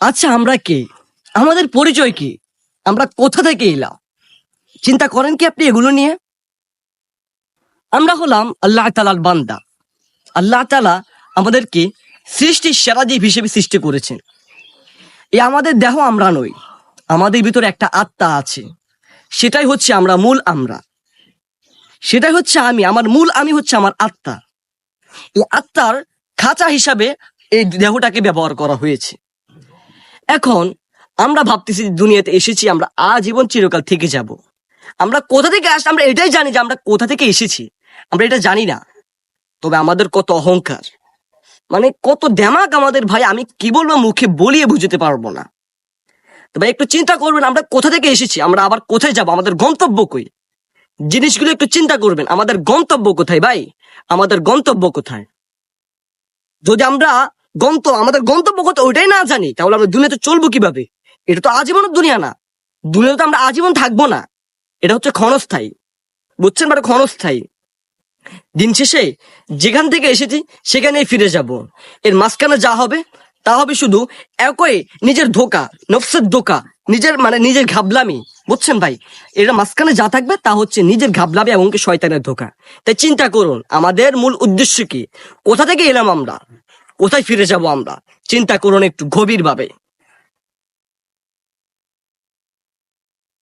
আচ্ছা, আমরা কে? আমাদের পরিচয় কি? আমরা কোথা থেকে এলাম? চিন্তা করেন কি আপনি এগুলো নিয়ে? আমরা হলাম আল্লাহ তাআলার বান্দা। আল্লাহ তাআলা আমাদেরকে সৃষ্টির সেরা জীব হিসেবে সৃষ্টি করেছেন। এই আমাদের দেহ আমরা নই, আমাদের ভিতরে একটা আত্মা আছে। সেটাই হচ্ছে আমরা। সেটাই হচ্ছে আমি। আমার মূল আমি হচ্ছে আমার আত্মা। এই আত্মার খাঁচা হিসাবে এই দেহটাকে ব্যবহার করা হয়েছে। এখন আমরা ভাবতেছি দুনিয়াতে এসেছি, আমরা আজীবন চিরকাল থেকে যাব। আমরা কোথা থেকে আসছি আমরা এটাই জানি যে আমরা কোথা থেকে এসেছি, আমরা এটা জানি না। তবে আমাদের কত অহংকার, মানে কত দেমাগ আমাদের ভাই, আমি কি বলবো, মুখে বলিয়ে বুঝতে পারবো না। তো ভাই একটু চিন্তা করবেন, আমরা কোথা থেকে এসেছি, আমরা আবার কোথায় যাব, আমাদের গন্তব্য কই? জিনিসগুলো একটু চিন্তা করবেন, আমাদের গন্তব্য কোথায় ভাই? আমাদের গন্তব্য কোথায়? যদি আমরা আমাদের গন্তব্য কোথায় ওইটাই না জানি, তাহলে আমরা দুনিয়াতে চলবো কিভাবে? এটা তো আজীবনের দুনিয়া না। দুনিয়াতে আমরা আজীবন থাকবো না। এটা হচ্ছে ক্ষণস্থায়ী, বুঝছেন? মানে ক্ষণস্থায়ী। দিন শেষে যেখান থেকে এসেছি সেখানেই ফিরে যাব। এর মাঝখানে যা হবে তা হবে শুধু একই নিজের ধোকা, নফসের ধোকা, নিজের ঘাবলামি, বুঝছেন ভাই? এর মাঝখানে যা থাকবে তা হচ্ছে নিজের ঘাবলামি এবং কি শয়তানের ধোকা। তাই চিন্তা করুন, আমাদের মূল উদ্দেশ্য কি? কোথা থেকে এলাম আমরা, কোথায় ফিরে যাব আমরা? চিন্তা করুন একটু গভীরভাবে।